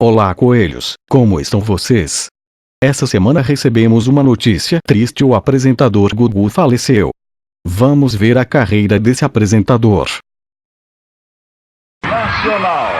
Olá, coelhos, como estão vocês? Essa semana recebemos uma notícia triste: o apresentador Gugu faleceu. Vamos ver a carreira desse apresentador. Nacional.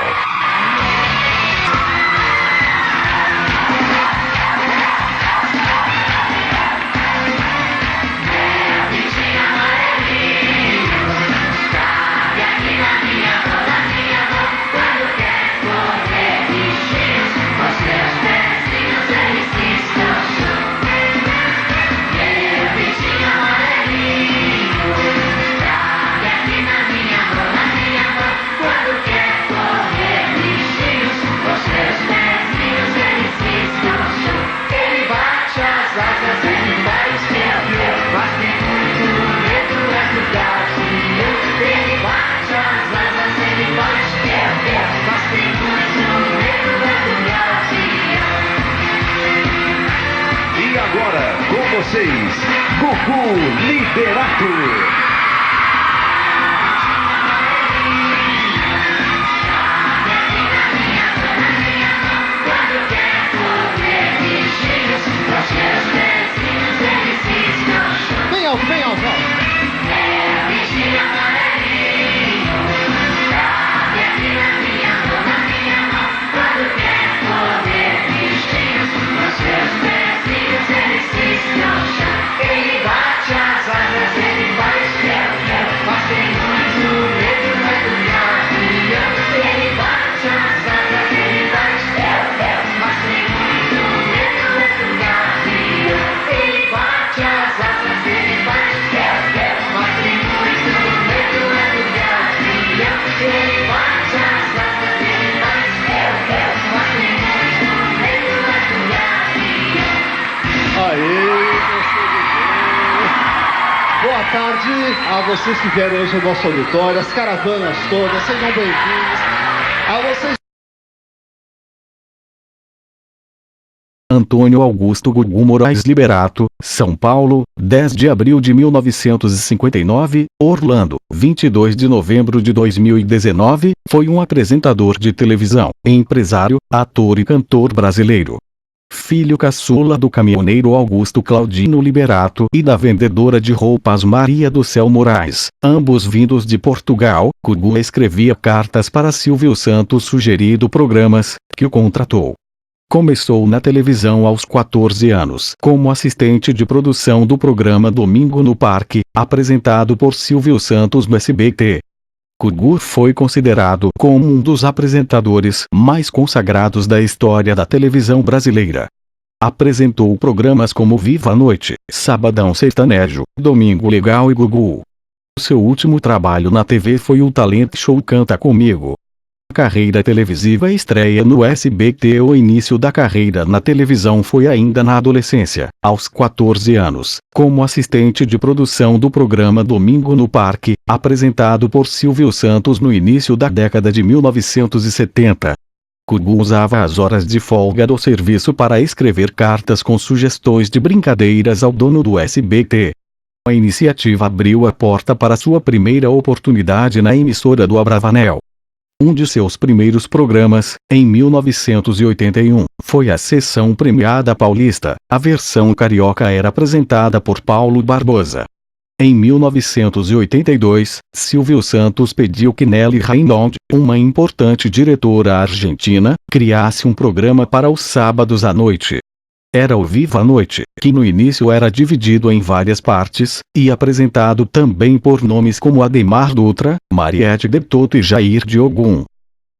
E agora, com vocês, Gugu Liberato. Bem alto, bem alto, ó. Boa tarde a vocês que vieram hoje ao nosso auditório, as caravanas todas, sejam bem-vindos. A vocês. Antônio Augusto Gugu Moraes Liberato, São Paulo, 10 de abril de 1959, Orlando, 22 de novembro de 2019, foi um apresentador de televisão, empresário, ator e cantor brasileiro. Filho caçula do caminhoneiro Augusto Claudino Liberato e da vendedora de roupas Maria do Céu Moraes, ambos vindos de Portugal, Gugu escrevia cartas para Silvio Santos sugerindo programas, que o contratou. Começou na televisão aos 14 anos como assistente de produção do programa Domingo no Parque, apresentado por Silvio Santos no SBT. Gugu foi considerado como um dos apresentadores mais consagrados da história da televisão brasileira. Apresentou programas como Viva a Noite, Sabadão Sertanejo, Domingo Legal e Gugu. Seu último trabalho na TV foi o talent show Canta Comigo. Carreira televisiva estreia no SBT. O início da carreira na televisão foi ainda na adolescência, aos 14 anos, como assistente de produção do programa Domingo no Parque, apresentado por Silvio Santos no início da década de 1970. Gugu usava as horas de folga do serviço para escrever cartas com sugestões de brincadeiras ao dono do SBT. A iniciativa abriu a porta para sua primeira oportunidade na emissora do Abravanel. Um de seus primeiros programas, em 1981, foi a Sessão Premiada Paulista. A versão carioca era apresentada por Paulo Barbosa. Em 1982, Silvio Santos pediu que Nelly Reinhold, uma importante diretora argentina, criasse um programa para os sábados à noite. Era o Viva a Noite, que no início era dividido em várias partes, e apresentado também por nomes como Ademar Dutra, Mariette de Toto e Jair Diogum.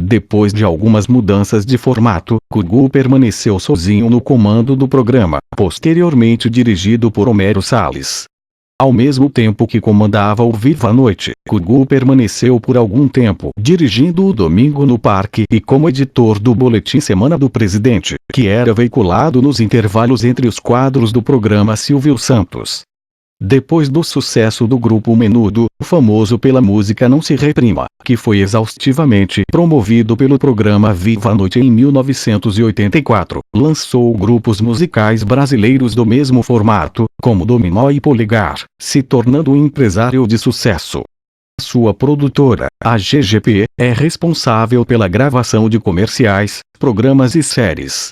Depois de algumas mudanças de formato, Gugu permaneceu sozinho no comando do programa, posteriormente dirigido por Homero Salles. Ao mesmo tempo que comandava o Viva a Noite, Gugu permaneceu por algum tempo dirigindo o Domingo no Parque e como editor do Boletim Semana do Presidente, que era veiculado nos intervalos entre os quadros do programa Silvio Santos. Depois do sucesso do grupo Menudo, famoso pela música Não Se Reprima, que foi exaustivamente promovido pelo programa Viva a Noite em 1984, lançou grupos musicais brasileiros do mesmo formato, como Dominó e Polegar, se tornando um empresário de sucesso. Sua produtora, a GGP, é responsável pela gravação de comerciais, programas e séries.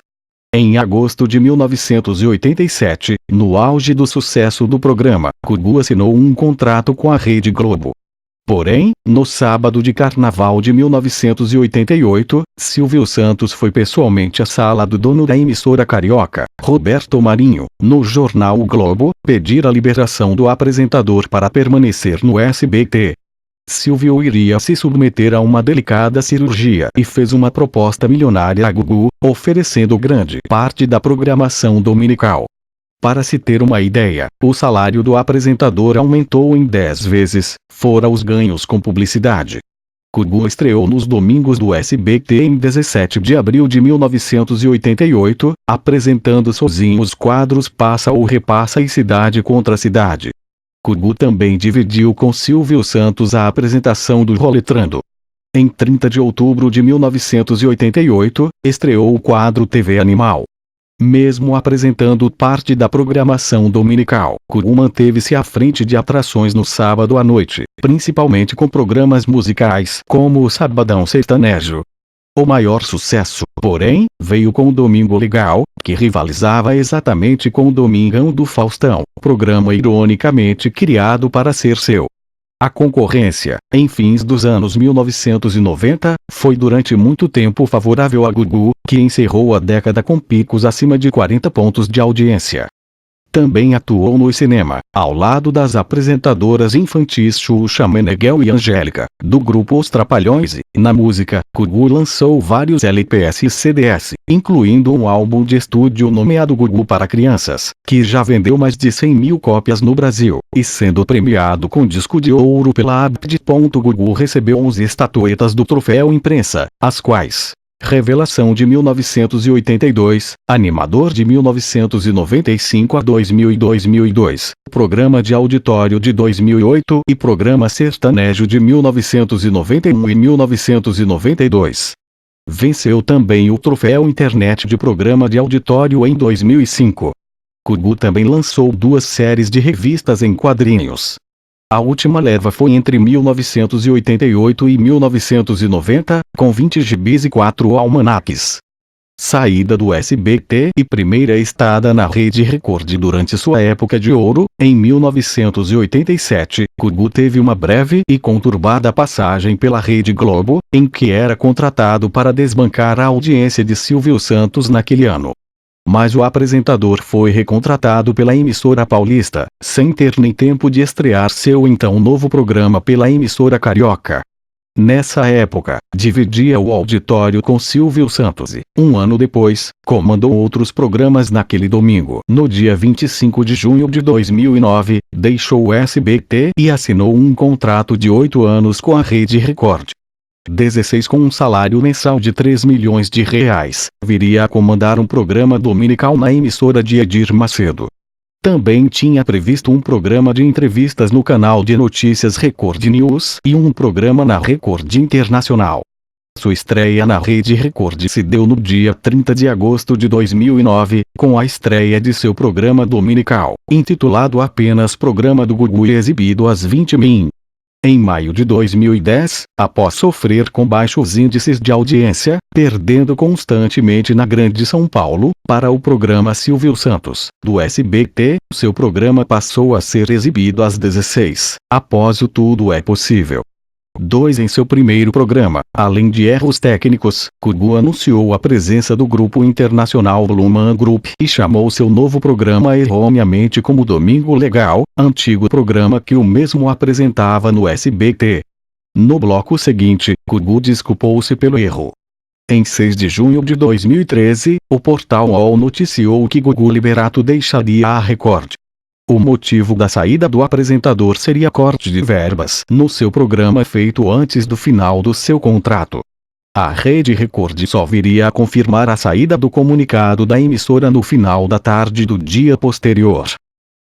Em agosto de 1987, no auge do sucesso do programa, Gugu assinou um contrato com a Rede Globo. Porém, no sábado de carnaval de 1988, Silvio Santos foi pessoalmente à sala do dono da emissora carioca, Roberto Marinho, no jornal O Globo, pedir a liberação do apresentador para permanecer no SBT. Silvio iria se submeter a uma delicada cirurgia e fez uma proposta milionária a Gugu, oferecendo grande parte da programação dominical. Para se ter uma ideia, o salário do apresentador aumentou em 10 vezes, fora os ganhos com publicidade. Gugu estreou nos domingos do SBT em 17 de abril de 1988, apresentando sozinho os quadros Passa ou Repassa e Cidade contra Cidade. Gugu também dividiu com Silvio Santos a apresentação do Roletrando. Em 30 de outubro de 1988, estreou o quadro TV Animal. Mesmo apresentando parte da programação dominical, Gugu manteve-se à frente de atrações no sábado à noite, principalmente com programas musicais como o Sabadão Sertanejo. O maior sucesso, porém, veio com o Domingo Legal, que rivalizava exatamente com o Domingão do Faustão, programa ironicamente criado para ser seu. A concorrência, em fins dos anos 1990, foi durante muito tempo favorável a Gugu, que encerrou a década com picos acima de 40 pontos de audiência. Também atuou no cinema, ao lado das apresentadoras infantis Xuxa Meneghel e Angélica, do grupo Os Trapalhões e, na música, Gugu lançou vários LPs e CDs, incluindo um álbum de estúdio nomeado Gugu para Crianças, que já vendeu mais de 100 mil cópias no Brasil, e sendo premiado com disco de ouro pela ABD. Gugu recebeu 11 estatuetas do Troféu Imprensa, as quais: Revelação de 1982, Animador de 1995 a 2000 e 2002, Programa de Auditório de 2008 e Programa Sertanejo de 1991 e 1992. Venceu também o Troféu Internet de Programa de Auditório em 2005. Gugu também lançou 2 séries de revistas em quadrinhos. A última leva foi entre 1988 e 1990, com 20 gibis e 4 almanaques. Saída do SBT e primeira estada na Rede Record durante sua época de ouro, em 1987, Gugu teve uma breve e conturbada passagem pela Rede Globo, em que era contratado para desbancar a audiência de Silvio Santos naquele ano. Mas o apresentador foi recontratado pela emissora paulista, sem ter nem tempo de estrear seu então novo programa pela emissora carioca. Nessa época, dividia o auditório com Silvio Santos e, um ano depois, comandou outros programas naquele domingo. No dia 25 de junho de 2009, deixou o SBT e assinou um contrato de 8 anos com a Rede Record. 16 com um salário mensal de R$3 milhões, viria a comandar um programa dominical na emissora de Edir Macedo. Também tinha previsto um programa de entrevistas no canal de notícias Record News e um programa na Record Internacional. Sua estreia na Rede Record se deu no dia 30 de agosto de 2009, com a estreia de seu programa dominical, intitulado apenas Programa do Gugu e exibido às 20h. Em maio de 2010, após sofrer com baixos índices de audiência, perdendo constantemente na Grande São Paulo, para o programa Silvio Santos, do SBT, seu programa passou a ser exibido às 16h, após o Tudo é Possível 2 em seu primeiro programa. Além de erros técnicos, Gugu anunciou a presença do grupo internacional Luman Group e chamou seu novo programa erroneamente como Domingo Legal, antigo programa que o mesmo apresentava no SBT. No bloco seguinte, Gugu desculpou-se pelo erro. Em 6 de junho de 2013, o portal UOL noticiou que Gugu Liberato deixaria a Record. O motivo da saída do apresentador seria corte de verbas no seu programa feito antes do final do seu contrato. A Rede Record só viria a confirmar a saída do comunicado da emissora no final da tarde do dia posterior.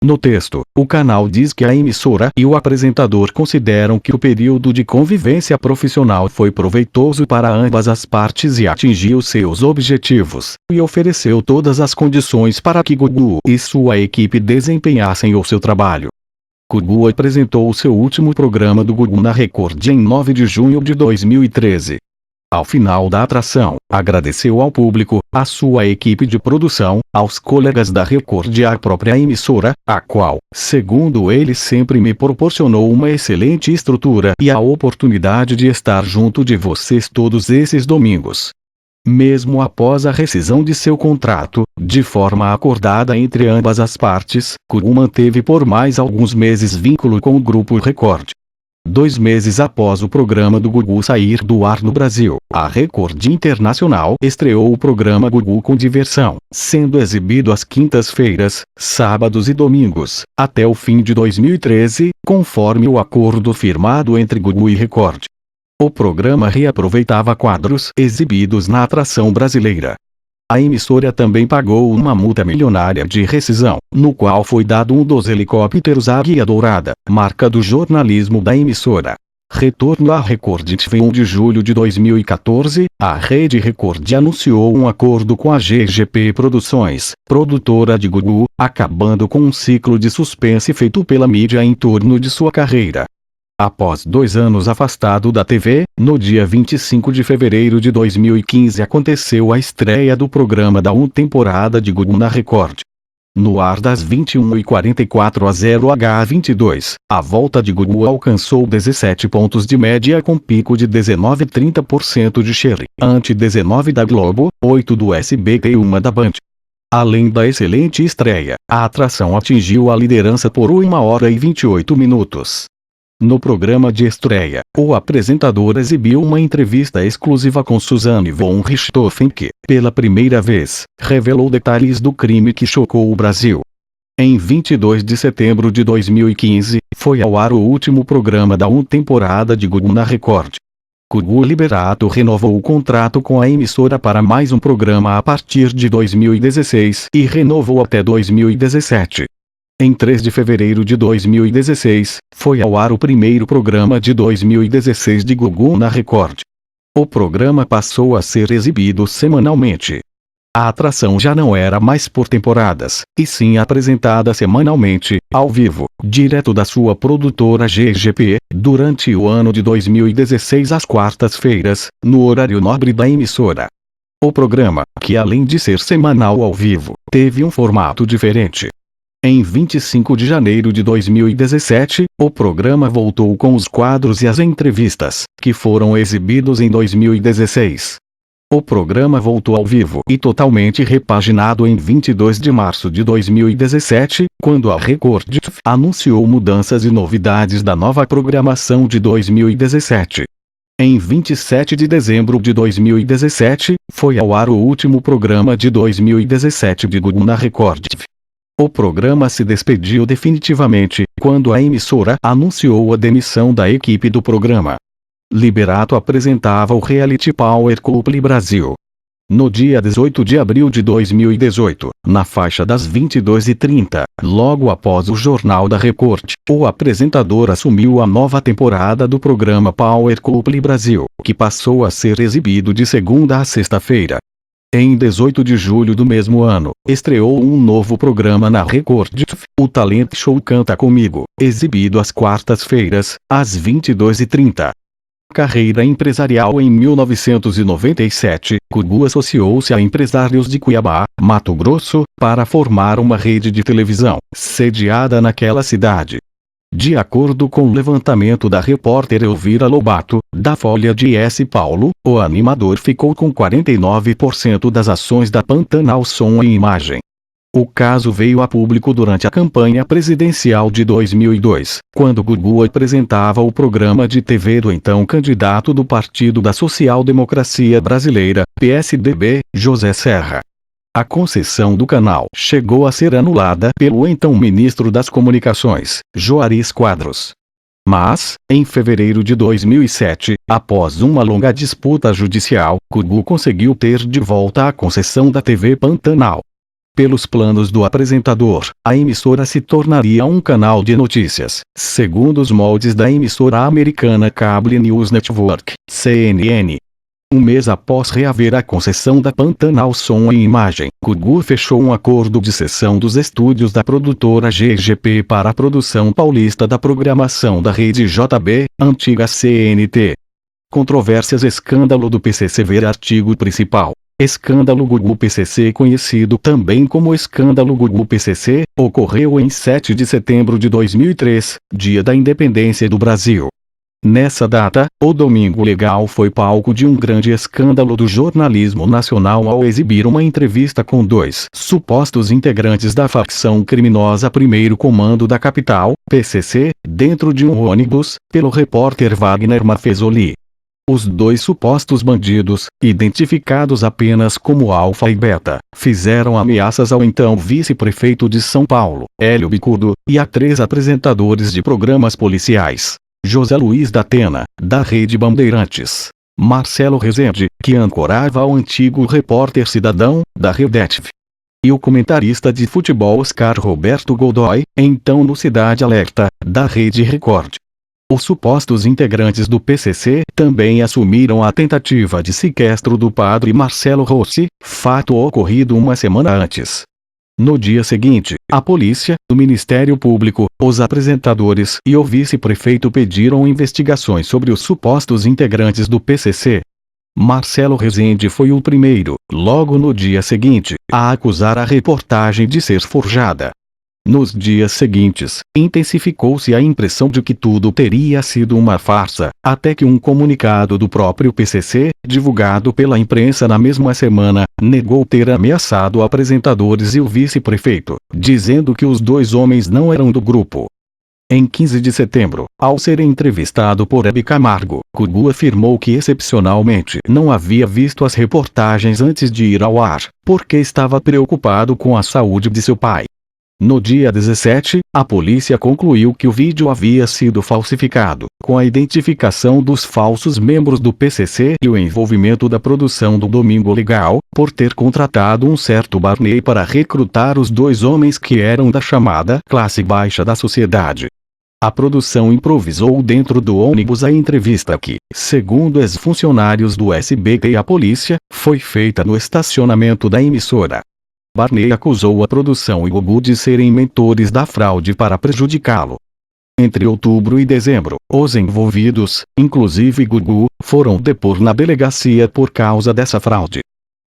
No texto, o canal diz que a emissora e o apresentador consideram que o período de convivência profissional foi proveitoso para ambas as partes e atingiu seus objetivos, e ofereceu todas as condições para que Gugu e sua equipe desempenhassem o seu trabalho. Gugu apresentou o seu último programa do Gugu na Record em 9 de junho de 2013. Ao final da atração, agradeceu ao público, à sua equipe de produção, aos colegas da Record e à própria emissora, a qual, segundo ele, sempre me proporcionou uma excelente estrutura e a oportunidade de estar junto de vocês todos esses domingos. Mesmo após a rescisão de seu contrato, de forma acordada entre ambas as partes, Gugu manteve por mais alguns meses vínculo com o Grupo Record. 2 meses após o programa do Gugu sair do ar no Brasil, a Record Internacional estreou o programa Gugu com Diversão, sendo exibido às quintas-feiras, sábados e domingos, até o fim de 2013, conforme o acordo firmado entre Gugu e Record. O programa reaproveitava quadros exibidos na atração brasileira. A emissora também pagou uma multa milionária de rescisão, no qual foi dado um dos helicópteros Águia Dourada, marca do jornalismo da emissora. Retorno à Record. Em 1 de julho de 2014, a Rede Record anunciou um acordo com a GGP Produções, produtora de Gugu, acabando com um ciclo de suspense feito pela mídia em torno de sua carreira. Após 2 anos afastado da TV, no dia 25 de fevereiro de 2015 aconteceu a estreia do programa da temporada de Gugu na Record. No ar das 21h44 às 0h22, a volta de Gugu alcançou 17 pontos de média com pico de 19,30% de share, ante 19 da Globo, 8 do SBT e 1 da Band. Além da excelente estreia, a atração atingiu a liderança por 1 hora e 28 minutos. No programa de estreia, o apresentador exibiu uma entrevista exclusiva com Suzanne von Richthofen que, pela primeira vez, revelou detalhes do crime que chocou o Brasil. Em 22 de setembro de 2015, foi ao ar o último programa da temporada de Gugu na Record. Gugu Liberato renovou o contrato com a emissora para mais um programa a partir de 2016 e renovou até 2017. Em 3 de fevereiro de 2016, foi ao ar o primeiro programa de 2016 de Gugu na Record. O programa passou a ser exibido semanalmente. A atração já não era mais por temporadas, e sim apresentada semanalmente, ao vivo, direto da sua produtora GGP, durante o ano de 2016 às quartas-feiras, no horário nobre da emissora. O programa, que além de ser semanal ao vivo, teve um formato diferente. Em 25 de janeiro de 2017, o programa voltou com os quadros e as entrevistas, que foram exibidos em 2016. O programa voltou ao vivo e totalmente repaginado em 22 de março de 2017, quando a Record anunciou mudanças e novidades da nova programação de 2017. Em 27 de dezembro de 2017, foi ao ar o último programa de 2017 de Gugu na Record. O programa se despediu definitivamente, quando a emissora anunciou a demissão da equipe do programa. Liberato apresentava o reality Power Couple Brasil. No dia 18 de abril de 2018, na faixa das 22h30, logo após o Jornal da Record, o apresentador assumiu a nova temporada do programa Power Couple Brasil, que passou a ser exibido de segunda a sexta-feira. Em 18 de julho do mesmo ano, estreou um novo programa na Record, o Talent Show Canta Comigo, exibido às quartas-feiras, às 22h30. Carreira empresarial. Em 1997, Gugu associou-se a empresários de Cuiabá, Mato Grosso, para formar uma rede de televisão, sediada naquela cidade. De acordo com o levantamento da repórter Elvira Lobato, da Folha de S. Paulo, o animador ficou com 49% das ações da Pantanal Som e Imagem. O caso veio a público durante a campanha presidencial de 2002, quando Gugu apresentava o programa de TV do então candidato do Partido da Social Democracia Brasileira, PSDB, José Serra. A concessão do canal chegou a ser anulada pelo então ministro das Comunicações, Juarez Quadros. Mas, em fevereiro de 2007, após uma longa disputa judicial, Gugu conseguiu ter de volta a concessão da TV Pantanal. Pelos planos do apresentador, a emissora se tornaria um canal de notícias, segundo os moldes da emissora americana Cable News Network, CNN. Um mês após reaver a concessão da Pantanal Som e Imagem, Gugu fechou um acordo de cessão dos estúdios da produtora GGP para a produção paulista da programação da rede JB, antiga CNT. Controvérsias. Escândalo do PCC. Ver artigo principal. Escândalo Gugu PCC, conhecido também como Escândalo Gugu PCC, ocorreu em 7 de setembro de 2003, dia da independência do Brasil. Nessa data, o Domingo Legal foi palco de um grande escândalo do jornalismo nacional ao exibir uma entrevista com dois supostos integrantes da facção criminosa Primeiro Comando da Capital, PCC, dentro de um ônibus, pelo repórter Wagner Maffezoli. Os dois supostos bandidos, identificados apenas como Alfa e Beta, fizeram ameaças ao então vice-prefeito de São Paulo, Hélio Bicudo, e a 3 apresentadores de programas policiais: José Luiz da Atena, da Rede Bandeirantes; Marcelo Rezende, que ancorava o antigo Repórter Cidadão, da Redetiv; e o comentarista de futebol Oscar Roberto Godoy, então no Cidade Alerta, da Rede Record. Os supostos integrantes do PCC também assumiram a tentativa de sequestro do padre Marcelo Rossi, fato ocorrido uma semana antes. No dia seguinte, a polícia, o Ministério Público, os apresentadores e o vice-prefeito pediram investigações sobre os supostos integrantes do PCC. Marcelo Rezende foi o primeiro, logo no dia seguinte, a acusar a reportagem de ser forjada. Nos dias seguintes, intensificou-se a impressão de que tudo teria sido uma farsa, até que um comunicado do próprio PCC, divulgado pela imprensa na mesma semana, negou ter ameaçado apresentadores e o vice-prefeito, dizendo que os dois homens não eram do grupo. Em 15 de setembro, ao ser entrevistado por Hebe Camargo, Gugu afirmou que excepcionalmente não havia visto as reportagens antes de ir ao ar, porque estava preocupado com a saúde de seu pai. No dia 17, a polícia concluiu que o vídeo havia sido falsificado, com a identificação dos falsos membros do PCC e o envolvimento da produção do Domingo Legal, por ter contratado um certo Barney para recrutar os dois homens que eram da chamada classe baixa da sociedade. A produção improvisou dentro do ônibus a entrevista que, segundo ex-funcionários do SBT e a polícia, foi feita no estacionamento da emissora. Barney acusou a produção e Gugu de serem mentores da fraude para prejudicá-lo. Entre outubro e dezembro, os envolvidos, inclusive Gugu, foram depor na delegacia por causa dessa fraude.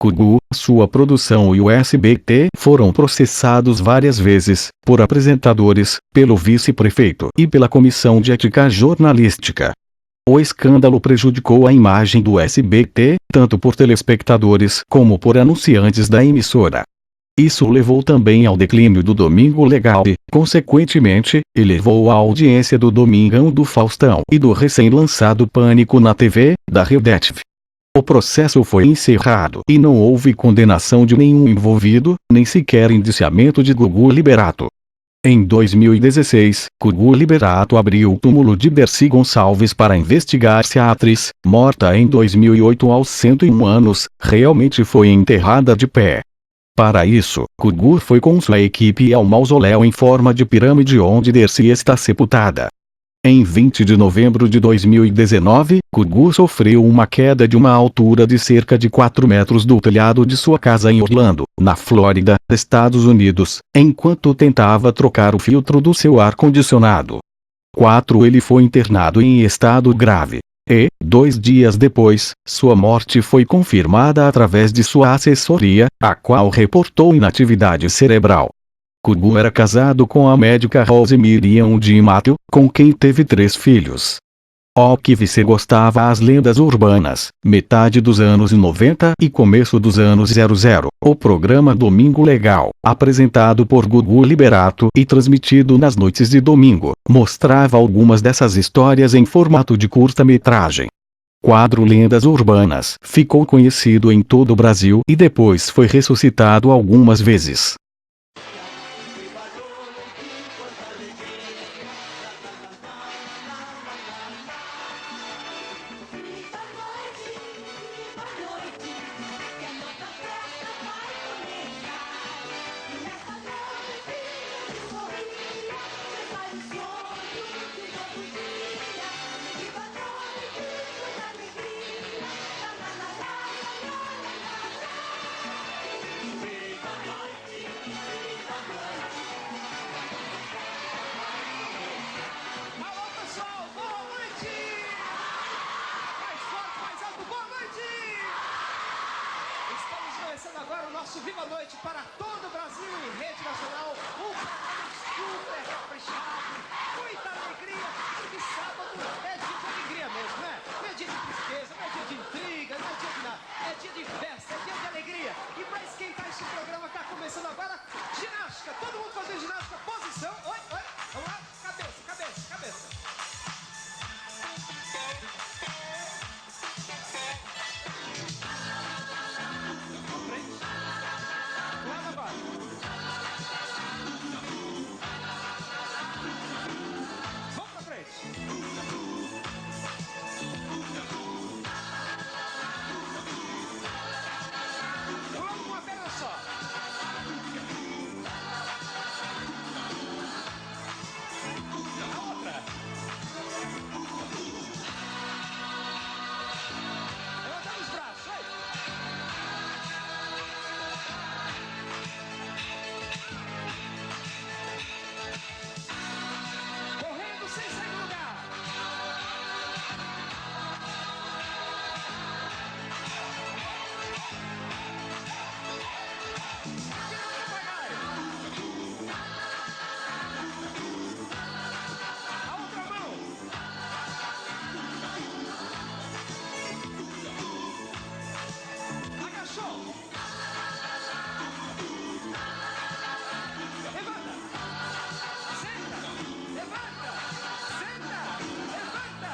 Gugu, sua produção e o SBT foram processados várias vezes, por apresentadores, pelo vice-prefeito e pela Comissão de Ética Jornalística. O escândalo prejudicou a imagem do SBT, tanto por telespectadores como por anunciantes da emissora. Isso levou também ao declínio do Domingo Legal e, consequentemente, elevou a audiência do Domingão do Faustão e do recém-lançado Pânico na TV, da Redetiv. O processo foi encerrado e não houve condenação de nenhum envolvido, nem sequer indiciamento de Gugu Liberato. Em 2016, Gugu Liberato abriu o túmulo de Dercy Gonçalves para investigar se a atriz, morta em 2008 aos 101 anos, realmente foi enterrada de pé. Para isso, Gugu foi com sua equipe ao mausoléu em forma de pirâmide onde Dercy está sepultada. Em 20 de novembro de 2019, Gugu sofreu uma queda de uma altura de cerca de 4 metros do telhado de sua casa em Orlando, na Flórida, Estados Unidos, enquanto tentava trocar o filtro do seu ar-condicionado. Ele foi internado em estado grave. E, 2 dias depois, sua morte foi confirmada através de sua assessoria, a qual reportou inatividade cerebral. Gugu era casado com a médica Rose Miriam Di Matteo, com quem teve 3 filhos. O que você gostava as lendas urbanas, metade dos anos 90 e começo dos anos 00, o programa Domingo Legal, apresentado por Gugu Liberato e transmitido nas noites de domingo, mostrava algumas dessas histórias em formato de curta-metragem. Quadro Lendas Urbanas ficou conhecido em todo o Brasil e depois foi ressuscitado algumas vezes. nosso Viva a Noite para todo o Brasil em rede nacional. Um programa super caprichado, muita alegria, porque sábado é dia de alegria mesmo, né? Não é dia de tristeza, não é dia de intriga, não é dia de nada. É dia de festa, é dia de alegria. E para esquentar esse programa está começando agora ginástica. Todo mundo fazendo ginástica, posição. Oi, oi, vamos lá, cabeça, cabeça, cabeça. Frente. Lado agora. Vamos pra frente. Pulando com uma perna só. A outra. Levantando os braços, vai. Correndo sem sair do lugar. Tirando devagar. A outra mão. Agachou. Levanta. Senta. Levanta. Senta. Levanta.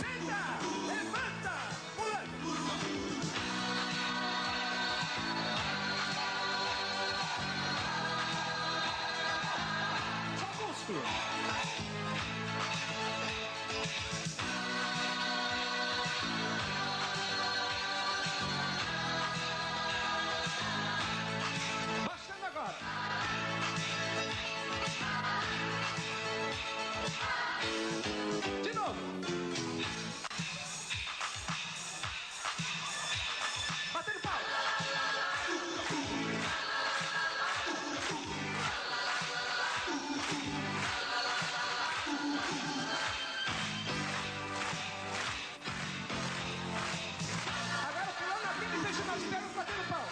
Senta. Levanta. Pulando. Só músculo. Baixando agora. De novo. Batendo pau. Agora pulando na pista e fechando as pernas, batendo pau.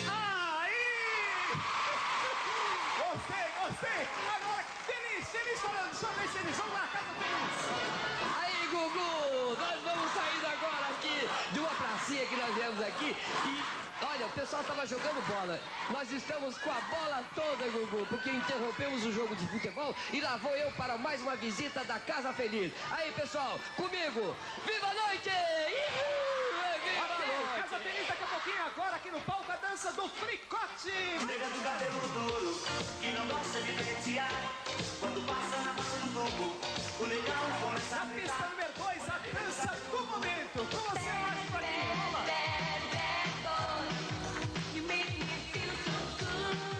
Aí! Gostei! Agora, feliz falando, só vez feliz. Vamos lá, casa feliz. Aí, Gugu, nós vamos saindo agora aqui de uma pracinha que nós viemos aqui e... Olha, o pessoal estava jogando bola. Nós estamos com a bola toda, Gugu, porque interrompemos o jogo de futebol e lá vou eu para mais uma visita da Casa Feliz. Aí, pessoal, comigo, viva a noite! Viva a Ok, noite! Casa Feliz daqui a pouquinho, agora aqui no palco a dança do fricote. Nega do cabelo duro, que não gosta de pentear. Quando passa na massa do tubo, o negão começa Na a pista gritar. número 2, a dança do momento. Com você, Marcos Marquinhos, vamos lá.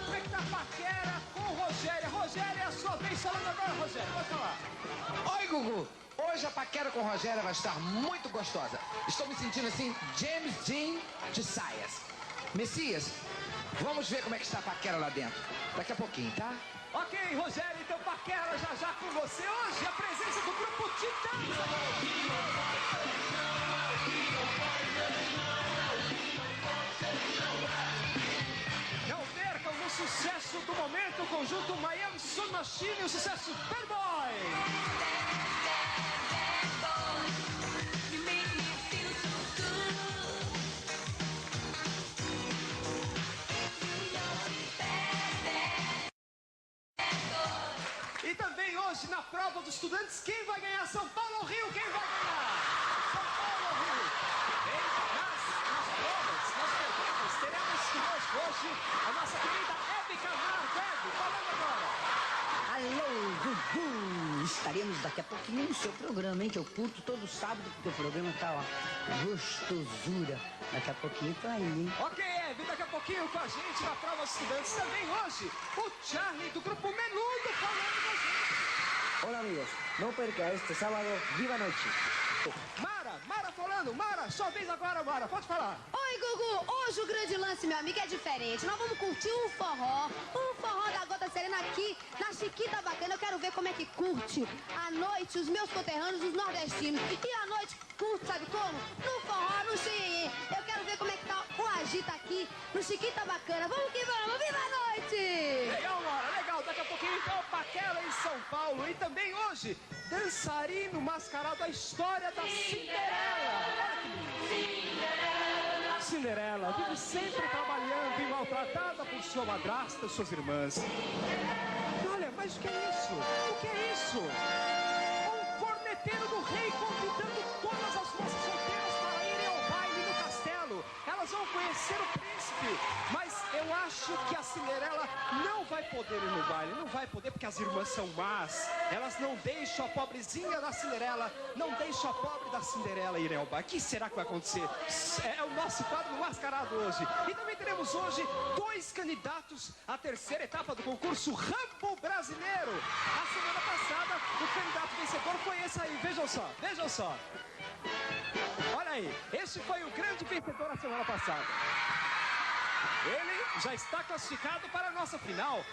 Como é que tá a paquera com o Rogério? Rogério, é a sua vez falando agora, Rogério. Pode falar. Oi, Gugu! Hoje a paquera com o Rogério vai estar muito gostosa. Estou me sentindo assim, James Dean de saias. Messias, vamos ver como é que está a paquera lá dentro. Daqui a pouquinho, tá? Ok, Rogério, então paquera já com você. Hoje a presença do grupo Titãs. Não percam no sucesso do momento o conjunto Miami Sound Machine e o sucesso Bad Boy. E também hoje na prova dos estudantes, quem vai ganhar? São Paulo ou Rio? Quem vai ganhar? São Paulo ou Rio? Bem, nas provas, nas perguntas, teremos conosco hoje a nossa querida Hebe Camargo. Hebe, falando agora. Alô, Gugu! Estaremos daqui a pouquinho no seu programa, hein? Que eu curto todo sábado, porque o programa tá, ó, gostosura. Daqui a pouquinho tô aí, hein? Ok, Hebe, daqui a pouquinho com a gente na prova dos estudantes. Também hoje, o Charlie do grupo Menudo falando com a gente. Hola amigos, no perca este sábado, viva noche. Mara, Mara falando. Mara, sua vez agora, Mara. Pode falar. Oi, Gugu. Hoje o grande lance, meu amigo, é diferente. Nós vamos curtir um forró da Gota Serena aqui na Chiquita Bacana. Eu quero ver como é que curte à noite os meus conterrâneos, os nordestinos. E à noite curte, sabe como? No forró, no xinhê. Eu quero ver como é que tá o agita aqui no Chiquita Bacana. Vamos que vamos. Viva a noite! Legal, Mara, legal. Daqui a pouquinho, então, Paquera em São Paulo. E também hoje, dançarino mascarado, a história da Cinderela. Olha que lindo. Cinderela vive sempre trabalhando e maltratada por sua madrasta, suas irmãs. Olha, mas o que é isso? O que é isso? Um corneteiro do rei convidando todas as moças solteiras para irem ao baile no castelo. Elas vão conhecer o príncipe, mas eu acho que a Cinderela não vai poder ir no baile. Não vai poder porque as irmãs são más. Elas não deixam a pobrezinha da Cinderela, não deixam a pobre da Cinderela ir ao baile. O que será que vai acontecer? É o nosso quadro mascarado hoje. E também teremos hoje 2 candidatos à terceira etapa do concurso Rambo Brasileiro. A semana passada, o candidato vencedor foi esse aí. Vejam só, vejam só. Olha aí, esse foi o grande vencedor na semana passada. Ele já está classificado para a nossa final.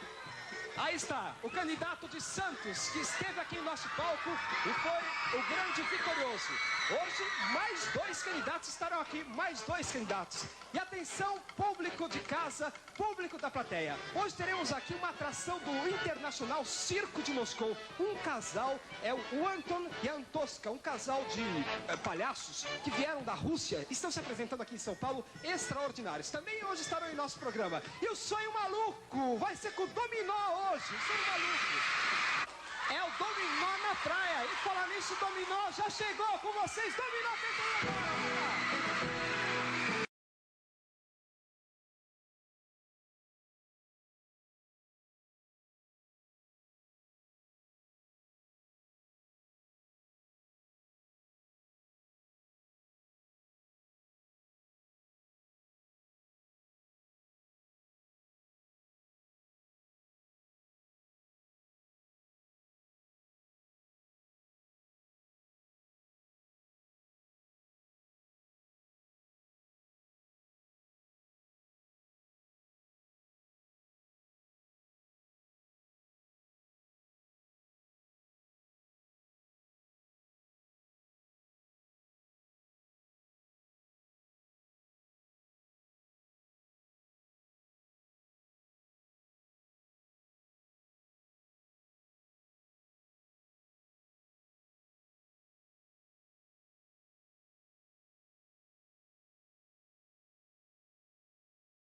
Aí está, o candidato de Santos, que esteve aqui em nosso palco e foi o grande vitorioso. Hoje, mais 2 candidatos estarão aqui, mais 2 candidatos. E atenção, público de casa, público da plateia. Hoje teremos aqui uma atração do Internacional Circo de Moscou. Um casal, é o Anton e a Antoska, um casal de palhaços que vieram da Rússia, estão se apresentando aqui em São Paulo, extraordinários. Também hoje estarão em nosso programa. E o Sonho Maluco vai ser com o Dominó hoje, o Sonho Maluco. É o Dominó na praia. E falar nisso, Dominó já chegou com vocês. Dominó tentando agora.